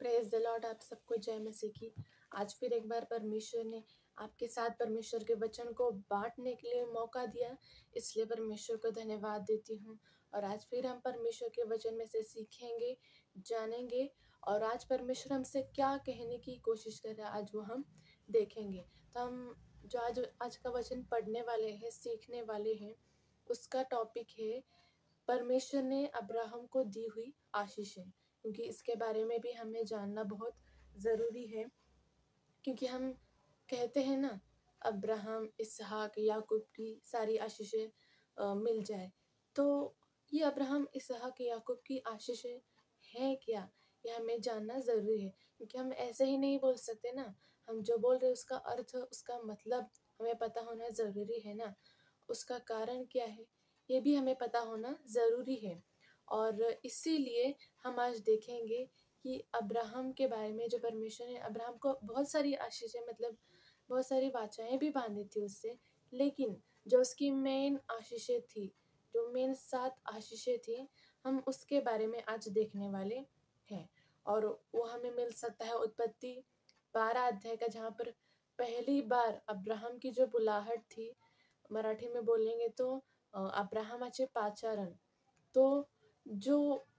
Praise the Lord. आप सबको जय मसीह की। आज फिर एक बार परमेश्वर ने आपके साथ परमेश्वर के वचन को बांटने के लिए मौका दिया, इसलिए परमेश्वर को धन्यवाद देती हूँ। और आज फिर हम परमेश्वर के वचन में से सीखेंगे, जानेंगे, और आज परमेश्वर हमसे क्या कहने की कोशिश कर रहा है आज वो हम देखेंगे। तो हम जो आज का वचन पढ़ने वाले हैं, सीखने वाले हैं, उसका टॉपिक है परमेश्वर ने अब्राहम को दी हुई आशीषें। क्योंकि इसके बारे में भी हमें जानना बहुत ज़रूरी है, क्योंकि हम कहते हैं ना, अब्राहम, इसहाक, याकूब की सारी आशीषें मिल जाए। तो ये अब्राहम, इसहाक, याकूब की आशीषें हैं क्या, ये हमें जानना ज़रूरी है। क्योंकि हम ऐसे ही नहीं बोल सकते ना, हम जो बोल रहे हैं उसका अर्थ, उसका मतलब हमें पता होना ज़रूरी है ना। उसका कारण क्या है ये भी हमें पता होना ज़रूरी है। और इसीलिए हम आज देखेंगे कि अब्राहम के बारे में, जो परमेश्वर ने अब्राहम को बहुत सारी आशीषें, मतलब बहुत सारी वाचाएं भी बांधी थी उससे, लेकिन जो उसकी मेन आशीषें थी, जो मेन 7 आशीषें थी, हम उसके बारे में आज देखने वाले हैं। और वो हमें मिल सकता है उत्पत्ति 12 अध्याय का, जहाँ पर पहली बार अब्राहम की जो बुलाहट थी, मराठी में बोलेंगे तो अब्राहमाचे पाचारण। तो जो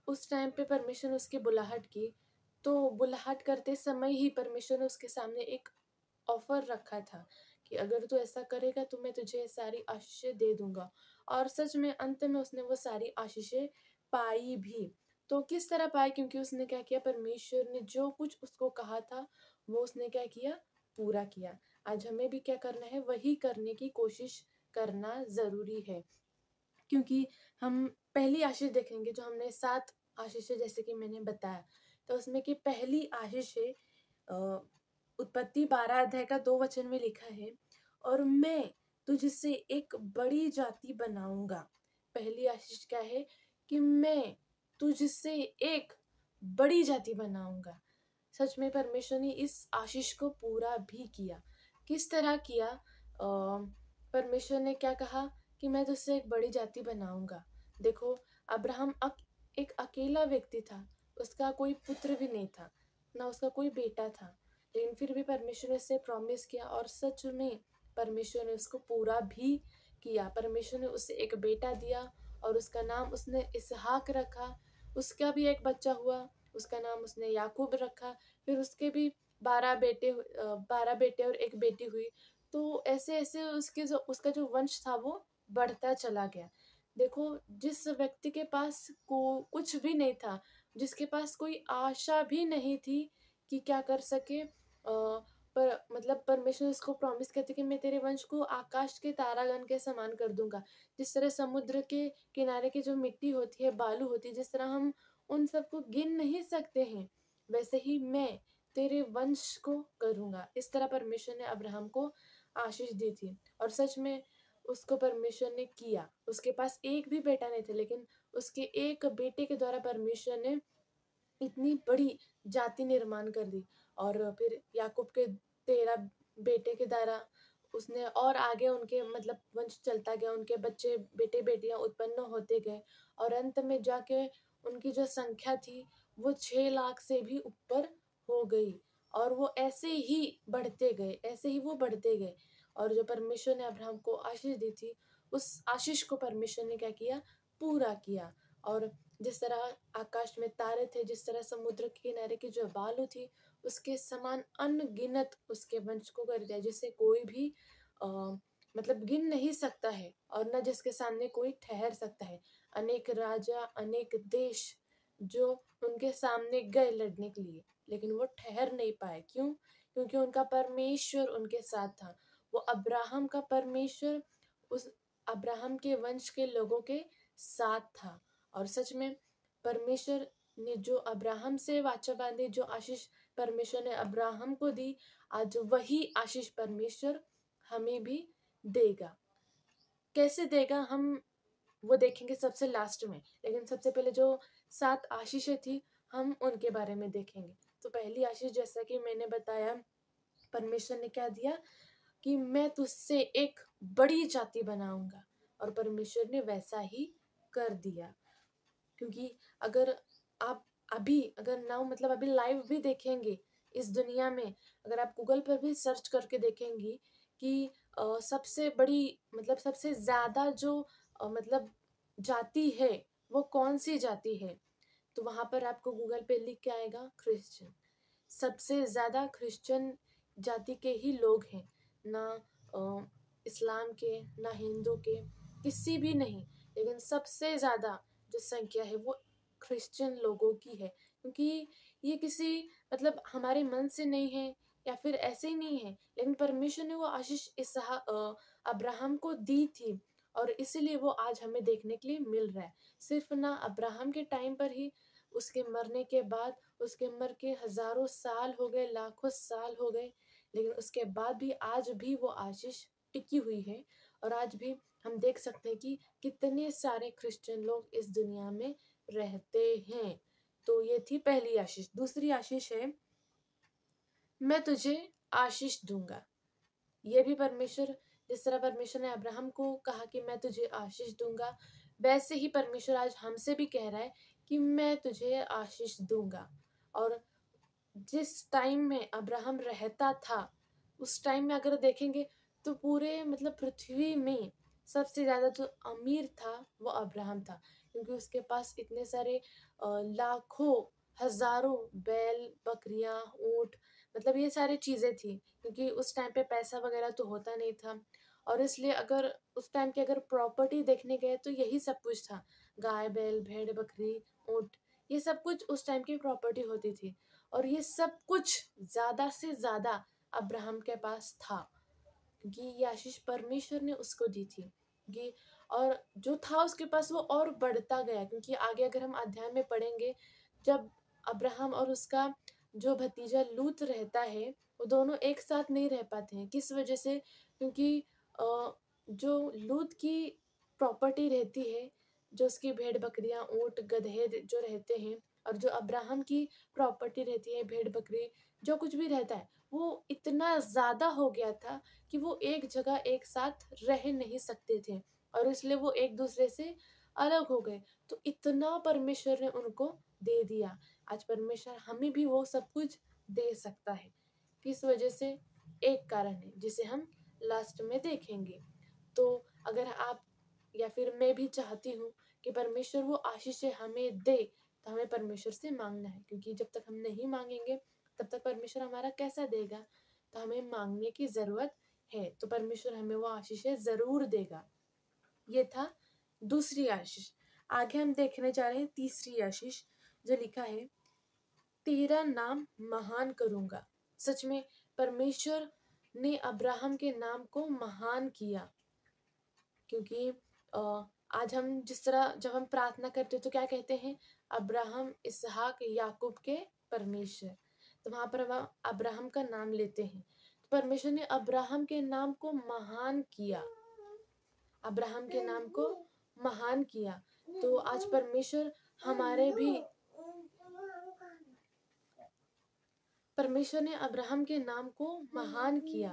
उस टाइम पे परमेश्वर ने उसकी बुलाहट की, तो बुलाहट करते समय ही परमेश्वर ने उसके सामने एक ऑफर रखा था कि अगर तू ऐसा करेगा तो मैं तुझे सारी आशीषें दे दूंगा। और सच में अंत में उसने वो सारी आशीषें पाई भी। तो किस तरह पाई? क्योंकि उसने क्या किया, परमेश्वर ने जो कुछ उसको कहा था वो उसने क्या किया, पूरा किया। आज हमें भी क्या करना है, वही करने की कोशिश करना जरूरी है। क्योंकि हम पहली आशीष देखेंगे, जो हमने 7 आशीषें जैसे कि मैंने बताया, तो उसमें की पहली आशीष है, उत्पत्ति 12 अध्याय का 2 वचन में लिखा है, और मैं तुझसे एक बड़ी जाति बनाऊंगा। पहली आशीष क्या है कि मैं तुझसे एक बड़ी जाति बनाऊंगा। सच में परमेश्वर ने इस आशीष को पूरा भी किया। किस तरह किया? परमेश्वर ने क्या कहा कि मैं तुझसे एक बड़ी जाति बनाऊंगा। देखो, अब्राहम एक अकेला व्यक्ति था, उसका कोई पुत्र भी नहीं था, ना उसका कोई बेटा था, लेकिन फिर भी परमेश्वर ने उससे प्रॉमिस किया, और सच में परमेश्वर ने उसको पूरा भी किया। परमेश्वर ने उसे एक बेटा दिया, और उसका नाम उसने इसहाक रखा। उसका भी एक बच्चा हुआ, उसका नाम उसने याकूब रखा। फिर उसके भी 12 बेटे और एक बेटी हुई। तो ऐसे ऐसे उसका जो वंश था वो बढ़ता चला गया। देखो, जिस व्यक्ति के पास कुछ भी नहीं था, जिसके पास कोई आशा भी नहीं थी कि क्या कर सके, पर मतलब परमेश्वर उसको प्रॉमिस करते कि मैं तेरे वंश को आकाश के तारागण के समान कर दूंगा। जिस तरह समुद्र के किनारे की जो मिट्टी होती है, बालू होती है, जिस तरह हम उन सबको गिन नहीं सकते हैं, वैसे ही मैं तेरे वंश को करूंगा। इस तरह परमेश्वर ने अब्राहम को आशीष दी थी, और सच में उसको परमेश्वर ने किया। उसके पास एक भी बेटा नहीं था, लेकिन उसके एक बेटे के द्वारा परमेश्वर ने इतनी बड़ी जाति निर्माण कर दी। और फिर याकूब के 13 बेटे के द्वारा उसने और आगे उनके मतलब वंश चलता गया, उनके बच्चे, बेटे बेटियां उत्पन्न होते गए, और अंत में जाके उनकी जो संख्या थी वो 6 लाख से भी ऊपर हो गई। और वो ऐसे ही बढ़ते गए, ऐसे ही वो बढ़ते गए। और जो परमेश्वर ने अब्राहम को आशीष दी थी, उस आशीष को परमेश्वर ने क्या किया, पूरा किया। और जिस तरह आकाश में तारे थे, जिस तरह समुद्र के किनारे की जो बालू थी, उसके समान अनगिनत उसके वंश को कर दिया, जिसे कोई भी आ, मतलब गिन नहीं सकता है, और न जिसके सामने कोई ठहर सकता है। अनेक राजा, अनेक देश जो उनके सामने गए लड़ने के लिए, लेकिन वो ठहर नहीं पाए। क्यों? क्योंकि उनका परमेश्वर उनके साथ था। वो अब्राहम का परमेश्वर उस अब्राहम के वंश के लोगों के साथ था। और सच में परमेश्वर ने जो अब्राहम से वाचा बांधी, जो आशीष परमेश्वर ने अब्राहम को दी, आज वही आशीष परमेश्वर हमें भी देगा। कैसे देगा हम वो देखेंगे सबसे लास्ट में, लेकिन सबसे पहले जो 7 आशीषें थी, हम उनके बारे में देखेंगे। तो पहली आशीष, जैसा कि मैंने बताया, परमेश्वर ने क्या दिया कि मैं तुझसे एक बड़ी जाति बनाऊंगा, और परमेश्वर ने वैसा ही कर दिया। क्योंकि अगर आप अभी अगर नाउ मतलब अभी लाइव भी देखेंगे इस दुनिया में, अगर आप गूगल पर भी सर्च करके देखेंगी कि सबसे बड़ी मतलब सबसे ज़्यादा जो मतलब जाति है, वो कौन-सी जाति है? तो वहाँ पर आपको गूगल पे लिख के आएगा क्रिश्चियन। सबसे ज़्यादा क्रिश्चियन जाति के ही लोग हैं, ना इस्लाम के, ना हिंदू के, किसी भी नहीं। लेकिन सबसे ज़्यादा जो संख्या है वो क्रिश्चियन लोगों की है, क्योंकि ये किसी मतलब हमारे मन से नहीं है या फिर ऐसे ही नहीं है, लेकिन परमेश्वर ने वो आशीष अब्राहम को दी थी और इसीलिए वो आज हमें देखने के लिए मिल रहा है। सिर्फ ना अब्राहम के टाइम पर ही, उसके मरने के बाद, उसके मर के हजारों साल हो गए, लाखों साल हो गए, लेकिन उसके बाद भी आज भी वो आशीष टिकी हुई है। और आज भी हम देख सकते हैं कि कितने सारे क्रिश्चियन लोग इस दुनिया में रहते हैं। तो ये थी पहली आशीष। दूसरी आशीष है, मैं तुझे आशीष दूंगा। ये भी परमेश्वर, जिस तरह परमेश्वर ने अब्राहम को कहा कि मैं तुझे आशीष दूंगा, वैसे ही परमेश्वर आज हमसे भी कह रहा है कि मैं तुझे आशीष दूंगा। और जिस टाइम में अब्राहम रहता था, उस टाइम में अगर देखेंगे तो पूरे मतलब पृथ्वी में सबसे ज़्यादा जो अमीर था वो अब्राहम था, क्योंकि उसके पास इतने सारे लाखों हजारों बैल बकरियां ऊंट, मतलब ये सारी चीज़ें थी, क्योंकि उस टाइम पे पैसा वगैरह तो होता नहीं था। और इसलिए अगर उस टाइम की अगर प्रॉपर्टी देखने गए तो यही सब कुछ था, गाय बैल भेड़ बकरी ऊंट, ये सब कुछ उस टाइम की प्रॉपर्टी होती थी। और ये सब कुछ ज्यादा से ज्यादा अब्राहम के पास था, क्योंकि ये आशीष परमेश्वर ने उसको दी थी। कि और जो था उसके पास वो और बढ़ता गया, क्योंकि आगे अगर हम अध्याय में पढ़ेंगे, जब अब्राहम और उसका जो भतीजा लूत रहता है, वो दोनों एक साथ नहीं रह पाते हैं। किस वजह से? क्योंकि जो लूत की प्रॉपर्टी रहती है, जो उसकी भेड़ बकरियां ऊंट गधे जो रहते हैं, और जो अब्राहम की प्रॉपर्टी रहती है, भेड़ बकरी जो कुछ भी रहता है, वो इतना ज्यादा हो गया था कि वो एक जगह एक साथ रह नहीं सकते थे, और इसलिए वो एक दूसरे से अलग हो गए। तो इतना परमेश्वर ने उनको दे दिया। आज परमेश्वर हमें भी वो सब कुछ दे सकता है। किस वजह से? एक कारण है जिसे हम लास्ट में देखेंगे। तो अगर आप या फिर मैं भी चाहती हूँ कि परमेश्वर वो आशीष हमें दे, तो हमें परमेश्वर से मांगना है, क्योंकि जब तक हम नहीं मांगेंगे तब तक परमेश्वर हमारा कैसा देगा? तो हमें मांगने की जरूरत है, तो परमेश्वर हमें वो आशीषें जरूर देगा। ये था दूसरी आशीष। आगे हम देखने जा रहे हैं तीसरी आशीष, जो लिखा है, तेरा नाम महान करूंगा। सच में परमेश्वर ने अब्राहम के नाम को महान किया, क्योंकि आज हम जिस तरह जब हम प्रार्थना करते हैं तो क्या कहते हैं? अब्राहम इसहाक याकूब के परमेश्वर। तो वहां पर हम अब्राहम का नाम लेते हैं, तो परमेश्वर ने अब्राहम के नाम को महान किया, अब्राहम के नाम को महान किया। तो आज परमेश्वर हमारे भी, परमेश्वर ने अब्राहम के नाम को महान किया,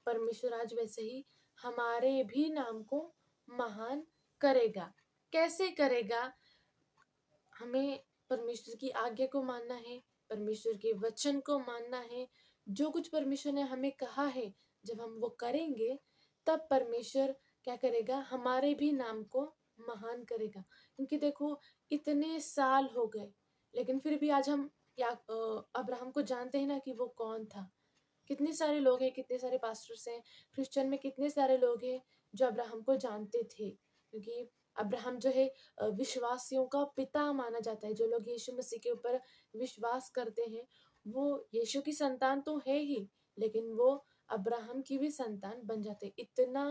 परमेश्वर आज वैसे ही हमारे भी नाम को महान करेगा। कैसे करेगा? हमें परमेश्वर की आज्ञा को मानना है, परमेश्वर के वचन को मानना है। जो कुछ परमेश्वर ने हमें कहा है, जब हम वो करेंगे, तब परमेश्वर क्या करेगा? हमारे भी नाम को महान करेगा। क्योंकि देखो, इतने साल हो गए, लेकिन फिर भी आज हम या अब्राहम को जानते हैं ना कि वो कौन था। कितने सारे लोग हैं, कितने सारे पास्टर्स हैं, क्रिश्चियन में कितने सारे लोग हैं जो अब्राहम को जानते थे, क्योंकि अब्राहम जो है विश्वासियों का पिता माना जाता है। जो लोग यीशु मसीह के ऊपर विश्वास करते हैं, वो यीशु की संतान तो है ही, लेकिन वो अब्राहम की भी संतान बन जाते हैं। इतना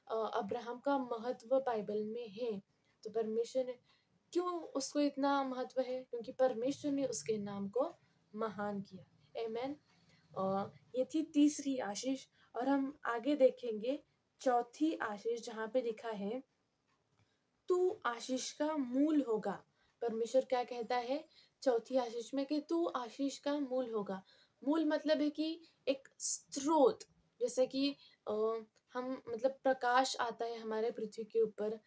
अब्राहम का महत्व बाइबल में है। तो परमेश्वर ने क्यों उसको इतना महत्व है? क्योंकि परमेश्वर ने उसके नाम को महान किया। आमेन। ये थी तीसरी आशीष। और हम आगे देखेंगे चौथी आशीष, जहां पे लिखा है, तू आशीष का मूल होगा। परमेश्वर क्या कहता है चौथी आशीष में? कि तू आशीष का मूल होगा। मूल मतलब है कि एक स्रोत, जैसे कि अ, हम मतलब प्रकाश आता है हमारे पृथ्वी के ऊपर,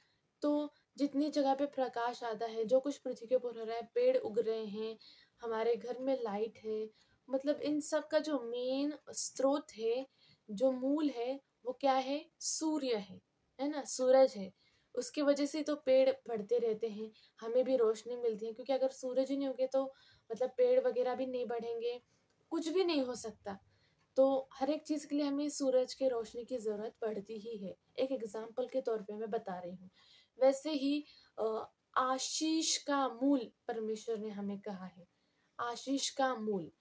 तो जितनी जगह पे प्रकाश आता है, जो कुछ पृथ्वी के ऊपर हो रहा है, पेड़ उग रहे हैं, हमारे घर में लाइट है, मतलब इन सब का जो मेन स्रोत है, जो मूल है, वो क्या है? सूर्य है ना? सूरज है। उसकी वजह से तो पेड़ बढ़ते रहते हैं, हमें भी रोशनी मिलती है, क्योंकि अगर सूरज ही नहीं होगे तो मतलब पेड़ वगैरह भी नहीं बढ़ेंगे, कुछ भी नहीं हो सकता। तो हर एक चीज़ के लिए हमें सूरज की रोशनी की ज़रूरत पड़ती ही है। एक एग्जाम्पल के तौर पे मैं बता रही हूँ। वैसे ही अ, आशीष का मूल परमेश्वर ने हमें कहा है। आशीष का मूल,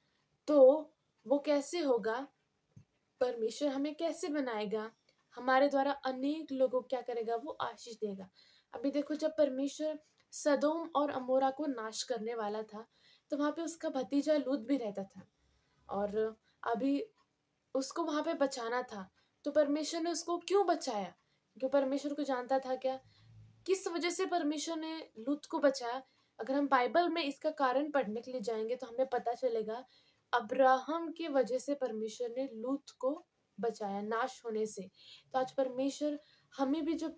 तो वो कैसे होगा? परमेश्वर हमें कैसे बनाएगा? हमारे द्वारा अनेक लोगों को क्या करेगा? वो आशीष देगा। अभी देखो, जब परमेश्वर सदोम और अमोरा को नाश करने वाला था, तो वहां पे उसका भतीजा लूत भी रहता था, और अभी उसको वहां पे बचाना था। तो परमेश्वर ने उसको क्यों बचाया? क्यों? परमेश्वर को जानता था क्या किस वजह से परमेश्वर ने लूत को बचाया। अगर हम बाइबल में इसका कारण पढ़ने के लिए जाएंगे तो हमें पता चलेगा, अब्राहम की वजह से परमेश्वर ने लूत को बचाया नाश होने से। तो आज परमेश्वर हमें भी जो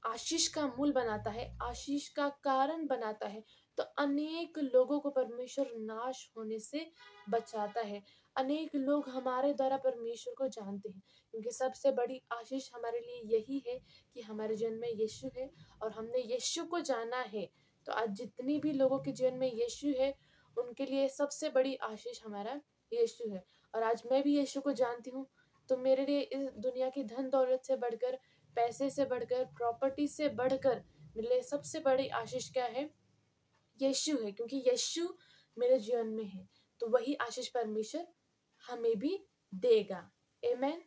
आशीष का मूल बनाता है, आशीष का कारण बनाता है, तो अनेक लोगों को परमेश्वर नाश होने से बचाता है। अनेक लोग हमारे द्वारा परमेश्वर को जानते हैं, क्योंकि सबसे बड़ी आशीष हमारे लिए यही है कि हमारे जीवन में यीशु है और हमने यीशु को जाना है। तो आज जितनी भी लोगों के जीवन में यीशु है, उनके लिए सबसे बड़ी आशीष हमारा यीशु है। और आज मैं भी यीशु को जानती हूँ, तो मेरे लिए इस दुनिया की धन दौलत से बढ़कर, पैसे से बढ़कर, प्रॉपर्टी से बढ़कर मेरे लिए सबसे बड़ी आशीष क्या है? यीशु है, क्योंकि यीशु मेरे जीवन में है। तो वही आशीष परमेश्वर हमें भी देगा। आमेन।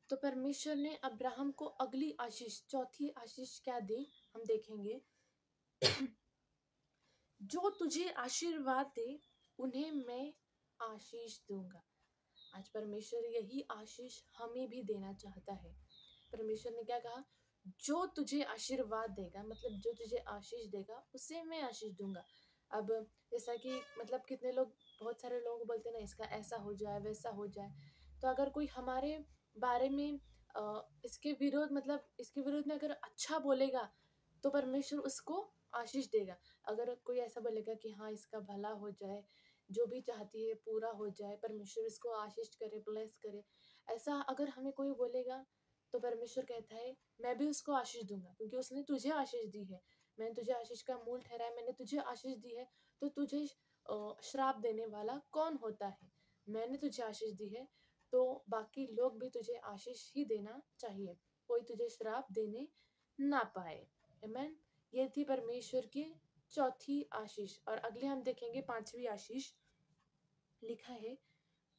तो परमेश्वर ने अब्राहम को अगली आशीष, चौथी आशीष क्या दी, हम देखेंगे। जो तुझे आशीर्वाद दे उन्हें मैं आशीष दूंगा। आज परमेश्वर यही आशीष हमें भी देना चाहता है। परमेश्वर ने क्या कहा? जो तुझे आशीर्वाद देगा, मतलब जो तुझे आशीष देगा उसे मैं आशीष दूंगा। अब जैसा कि मतलब कितने लोग, बहुत सारे लोगों को बोलते हैं ना, इसका ऐसा हो जाए, वैसा हो जाए। तो अगर कोई हमारे बारे में इसके विरोध, मतलब इसके विरोध में अगर अच्छा बोलेगा, तो परमेश्वर उसको आशीष देगा। अगर कोई ऐसा बोलेगा कि हाँ, इसका भला हो जाए, जो भी चाहती है पूरा हो जाए, परमेश्वर इसको आशीष करे, ब्लेस करे, ऐसा अगर हमें कोई बोलेगा, तो परमेश्वर कहता है मैं भी उसको आशीष दूंगा, क्योंकि उसने तुझे आशीष दी है। मैंने तुझे आशीष का मूल ठहराया, मैंने तुझे आशीष दी है। तो तुझे श्राप देने वाला कौन होता है? मैंने तुझे आशीष दी है, तो बाकी लोग भी तुझे आशीष ही देना चाहिए, कोई तुझे श्राप देने ना पाए। आमेन। ये थी परमेश्वर की चौथी आशीष। और अगले हम देखेंगे पांचवी आशीष। लिखा है,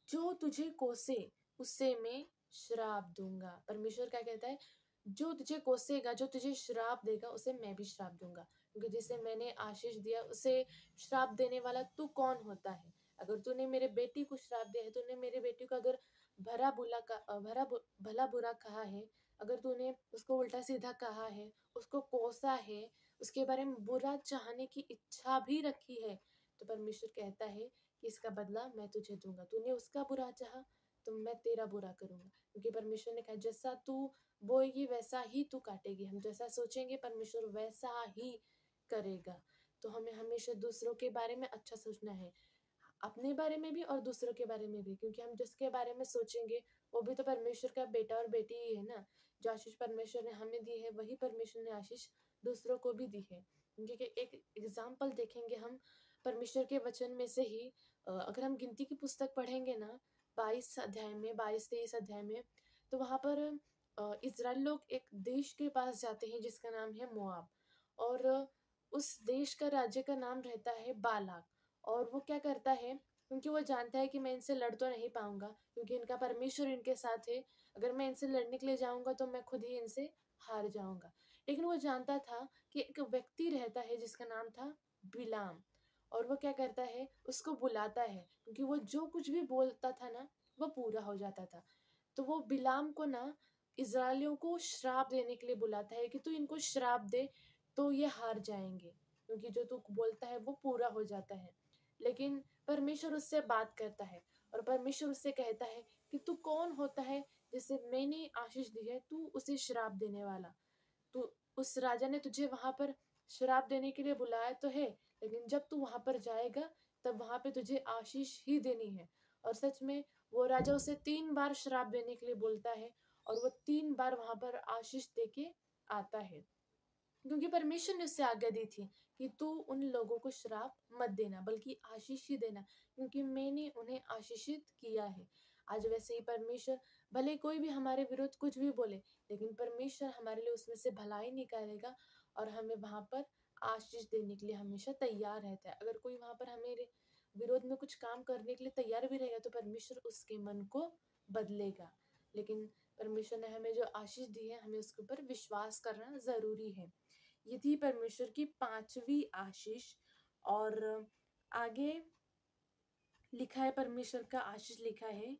जो तुझे कोसे उसे मैं श्राप दूंगा। परमेश्वर क्या कहता है? जो तुझे कोसेगा, जो तुझे श्राप देगा, उसे मैं भी श्राप दूंगा। क्योंकि जिसे मैंने आशीष दिया उसे श्राप देने वाला तू कौन होता है? अगर तूने मेरे बेटी को श्राप दिया है, तूने मेरे बेटी को अगर भला बुरा कहा है, अगर तूने उसको उल्टा सीधा कहा है, उसको कोसा है, उसके बारे में बुरा चाहने की इच्छा भी रखी है, तो परमेश्वर कहता है कि इसका बदला मैं तुझे दूंगा। तूने उसका बुरा चाहा, तो मैं तेरा बुरा करूंगा। क्योंकि परमेश्वर ने कहा, जैसा तू बोएगी वैसा ही तू काटेगी। हम जैसा सोचेंगे परमेश्वर वैसा ही करेगा। तो हमें हमेशा दूसरों के बारे में अच्छा सोचना है, अपने बारे में भी और दूसरों के बारे में भी, क्योंकि हम जिसके बारे में सोचेंगे वो भी तो परमेश्वर का बेटा और बेटी ही है ना। जो आशीष परमेश्वर ने हमें दी है, वही परमेश्वर ने आशीष दूसरों को भी दी है। क्योंकि एक एग्जाम्पल देखेंगे हम परमेश्वर के वचन में से ही। अगर हम गिनती की पुस्तक पढ़ेंगे ना, 22 अध्याय में, 22-23 अध्याय में, तो वहां पर इजराइल लोग एक देश के पास जाते हैं जिसका नाम है मोआब। और उस देश का राज्य का नाम रहता है बालाक। और वो क्या करता है, क्योंकि वो जानता है कि मैं इनसे लड़ तो नहीं पाऊंगा, क्योंकि इनका परमेश्वर इनके साथ है। अगर मैं इनसे लड़ने के लिए जाऊंगा तो मैं खुद ही इनसे हार जाऊंगा। लेकिन वो जानता था कि एक व्यक्ति रहता है जिसका नाम था बिलाम। और वो क्या करता है, उसको बुलाता है, क्योंकि वो जो कुछ भी बोलता था ना, वो पूरा हो जाता था। तो वो बिलाम को ना इजराइलियों को श्राप देने के लिए बुलाता है कि तू इनको श्राप दे, तो ये हार जाएंगे, क्योंकि जो तू बोलता है वो पूरा हो जाता है। लेकिन परमेश्वर उससे बात करता है, और परमेश्वर उससे कहता है कि तू कौन होता है जिसे मैंने आशीष दी है, तू उसे श्राप देने वाला। तो उस राजा ने तुझे वहां पर श्राप देने के लिए बुलाया तो है, लेकिन जब तू वहां पर जाएगा तब वहां पे तुझे आशीष ही देनी है। और सच में वो राजा उसे 3 बार श्राप देने के लिए बोलता है और वो 3 बार वहां पर आशीष देके आता है, क्योंकि परमेश्वर ने उससे आज्ञा दी थी कि तू उन लोगों को श्राप मत देना बल्कि आशीष ही देना, क्योंकि मैंने उन्हें आशीषित किया है। आज वैसे ही परमेश्वर, भले कोई भी हमारे विरुद्ध कुछ भी बोले, लेकिन परमेश्वर हमारे लिए उसमें से भलाई निकालेगा और हमें वहां पर आशीष देने के लिए हमेशा तैयार रहता है। अगर कोई वहां पर हमें विरोध में कुछ काम करने के लिए तैयार भी रहेगा तो परमेश्वर उसके मन को बदलेगा। लेकिन परमेश्वर ने हमें जो आशीष दी है हमें उसके ऊपर विश्वास करना जरूरी है। ये थी परमेश्वर की 5वीं आशीष। और आगे लिखा है, परमेश्वर का आशीष लिखा है,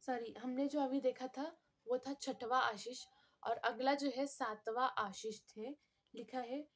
सॉरी, हमने जो अभी देखा था वो था 6वां आशीष। और अगला जो है 7वां आशीष थे। लिखा है,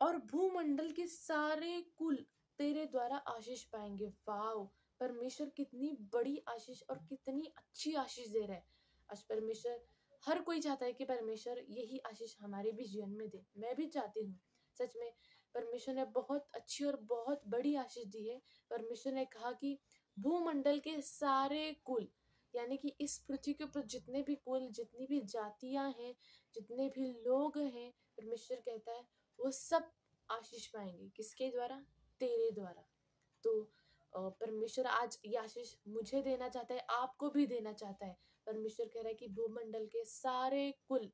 और भूमंडल के सारे कुल तेरे द्वारा आशीष पाएंगे। वाओ, परमेश्वर कितनी बड़ी आशीष और कितनी अच्छी आशीष दे रहा है। आज परमेश्वर, हर कोई चाहता है कि परमेश्वर यही आशीष हमारे भी जीवन में दे। मैं भी चाहती हूँ। सच में परमेश्वर ने बहुत अच्छी और बहुत बड़ी आशीष दी है। परमेश्वर ने कहा कि भूमंडल के सारे कुल, यानी कि इस पृथ्वी के ऊपर जितने भी कुल, जितनी भी जातियां हैं, जितने भी लोग हैं, परमेश्वर कहता है वो सब आशीष पाएंगे। किसके द्वारा? तेरे द्वारा। तो परमेश्वर आज ये आशीष मुझे देना चाहता है, आपको भी देना चाहता है। परमेश्वर कह रहा है कि भूमंडल के सारे कुल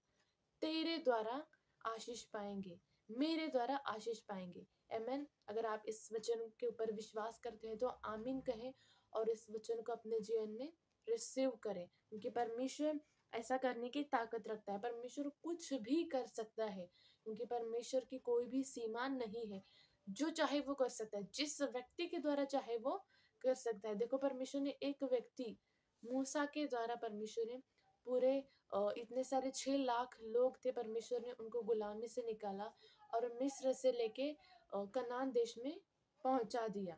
तेरे द्वारा आशीष पाएंगे, मेरे द्वारा आशीष पाएंगे। आमीन। अगर आप इस वचन के ऊपर विश्वास करते हैं तो आमीन कहें और इस वचन को अपने जीवन में रिसीव करें, क्योंकि परमेश्वर ऐसा करने की ताकत रखता है। परमेश्वर कुछ भी कर सकता है, क्योंकि परमेश्वर की कोई भी सीमा नहीं है। जो चाहे वो कर सकता है, जिस व्यक्ति के द्वारा चाहे वो कर सकता है। देखो, परमेश्वर ने एक व्यक्ति मूसा के द्वारा, परमेश्वर ने पूरे इतने सारे 6 लाख लोग थे, परमेश्वर ने उनको गुलामी से निकाला और मिस्र से लेके कनान देश में पहुंचा दिया।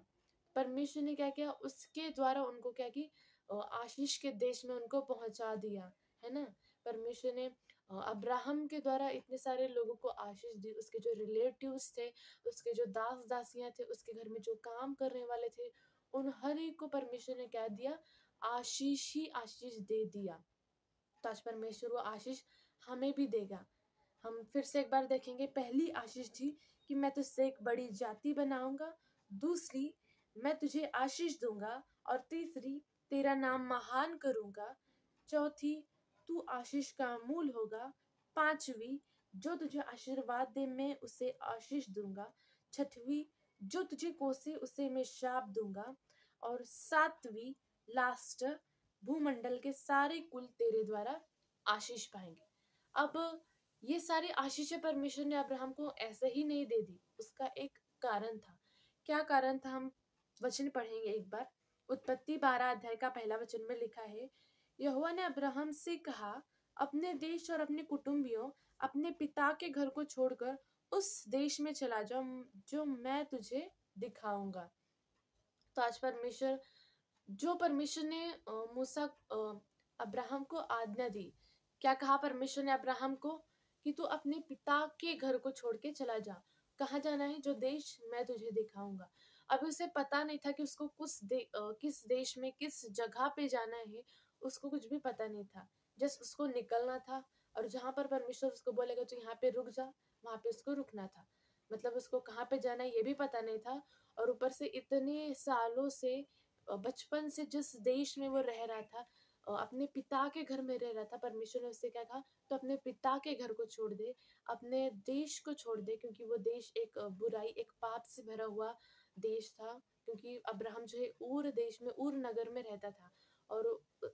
परमेश्वर ने क्या किया, उसके द्वारा उनको क्या की, आशीष के देश में उनको पहुंचा दिया, है ना। परमेश्वर ने अब्राहम के द्वारा इतने सारे लोगों को आशीष दी। उसके जो रिलेटिव्स थे, उसके जो दास दासियां थे, उसके घर में जो काम करने वाले थे, उन हर एक को परमेश्वर ने क्या दिया, आशीष ही आशीष दे दिया। तो आज परमेश्वर वो आशीष हमें भी देगा। हम फिर से एक बार देखेंगे। पहली आशीष थी कि मैं तुझसे एक बड़ी जाति बनाऊंगा। दूसरी, मैं तुझे आशीष दूंगा। और तीसरी, तेरा नाम महान करूंगा। चौथी, तू आशीष का मूल होगा। पांचवी, जो तुझे आशीर्वाद दे मैं उसे आशीष दूंगा। छठवीं, जो तुझे कोसे उसे मैं शाप दूंगा। और सातवीं, लास्ट, भूमंडल के सारे कुल तेरे द्वारा आशीष पाएंगे। अब ये सारी आशीषें परमेश्वर ने अब्राहम को ऐसे ही नहीं दे दी, उसका एक कारण था। क्या कारण था? हम वचन पढ़ेंगे एक बार। उत्पत्ति 12 अध्याय का पहला वचन में लिखा है, यहोवा ने अब्राहम से कहा, अपने देश और अपने कुटुंबियों, अपने पिता के घर को छोड़कर उस देश में चला जा जो मैं तुझे दिखाऊंगा। तो आज परमेश्वर, जो परमेश्वर ने मूसा अब्राहम को आज्ञा दी, क्या कहा परमेश्वर ने अब्राहम को, कि तू अपने पिता के घर को छोड़ के चला जा। कहाँ जाना है? जो देश मैं तुझे दिखाऊंगा। अभी उसे पता नहीं था कि उसको किस देश में किस जगह पे जाना है, उसको कुछ भी पता नहीं था। जस्ट उसको निकलना था और जहां पर परमेश्वर उसको बोलेगा तो यहाँ पे रुक जा, वहां पे उसको रुकना था। मतलब उसको कहाँ पे जाना है ये भी पता नहीं था। और ऊपर से इतने सालों से, बचपन से जिस देश में वो रह रहा था, अपने पिता के घर में रह रहा था, परमेश्वर ने उससे क्या कहा, तो अपने पिता के घर को छोड़ दे, अपने देश को छोड़ दे, क्योंकि वो देश एक बुराई, एक पाप से भरा हुआ देश था। क्योंकि अब्राहम जो है ऊर देश में, ऊर नगर में रहता था और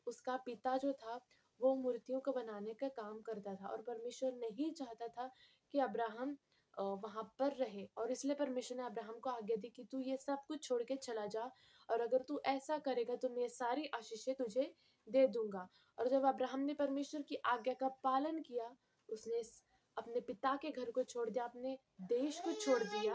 उसका पिता जो था वो मूर्तियों को बनाने का काम करता था और परमेश्वर नहीं चाहता था कि अब्राहम वहां पर रहे। और इसलिए परमेश्वर ने अब्राहम को आज्ञा दी कि तू ये सब कुछ छोड़ के चला जा, और अगर तू ऐसा करेगा तो मैं सारी आशीषें तुझे दे दूंगा। और जब अब्राहम ने परमेश्वर की आज्ञा का पालन किया, उसने अपने पिता के घर को छोड़ दिया, अपने देश को छोड़ दिया।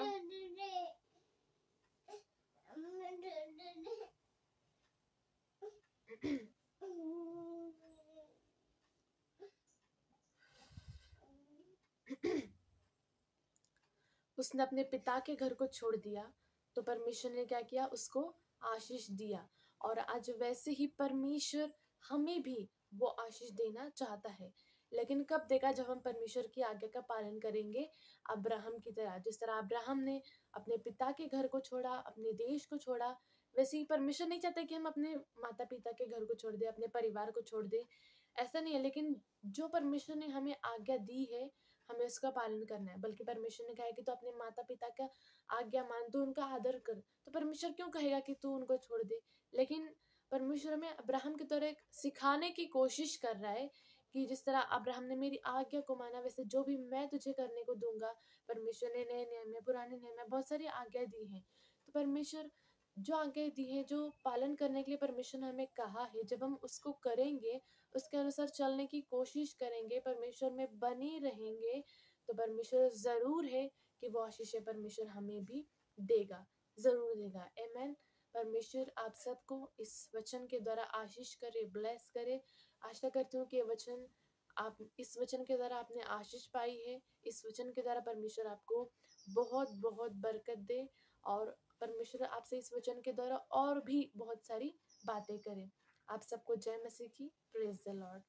उसने अपने पिता के घर को छोड़ दिया, तो परमेश्वर ने क्या किया? उसको आशीष दिया। और आज वैसे ही परमेश्वर हमें भी वो आशीष देना चाहता है। लेकिन कब देगा? जब हम परमेश्वर की आज्ञा का पालन करेंगे, अब्राहम की तरह। जिस तरह अब्राहम ने अपने पिता के घर को छोड़ा, अपने देश को छोड़ा, वैसे ही परमेश्वर नहीं चाहता कि हम अपने माता-पिता के घर को छोड़ दें, अपने परिवार को छोड़ दें। ऐसा नहीं है, लेकिन जो परमेश्वर ने हमें आज्ञा दी है, हमें उसका पालन करना है। बल्कि परमेश्वर ने कहा है कि तू अपने माता-पिता का आज्ञा मान, तू उनका आदर कर। तो परमेश्वर क्यों कहेगा कि तू उनको छोड़ दे? लेकिन परमेश्वर हमें अब्राहम की तरह एक सिखाने की कोशिश कर रहा है कि जिस तरह अब्राहम ने मेरी आज्ञा को माना, वैसे जो भी मैं तुझे करने को दूँगा। परमेश्वर ने नए नियम में, पुराने नियम में बहुत सारी आज्ञा दी हैं। तो परमेश्वर जो आज्ञा दी है, जो पालन करने के लिए परमेश्वर ने हमें कहा है, जब हम उसको करेंगे, उसके अनुसार चलने की कोशिश करेंगे, परमेश्वर में बने रहेंगे, तो परमेश्वर ज़रूर है कि वो आशीषें परमेश्वर हमें भी देगा, ज़रूर देगा। आमेन। परमेश्वर आप सबको इस वचन के द्वारा आशीष करे, ब्लेस करे। आशा करती हूँ कि ये वचन आप इस वचन के द्वारा आपने आशीष पाई है। इस वचन के द्वारा परमेश्वर आपको बहुत-बहुत बरकत दे और परमेश्वर आपसे इस वचन के द्वारा और भी बहुत सारी बातें करे। आप सबको जय मसीह की। Praise the Lord.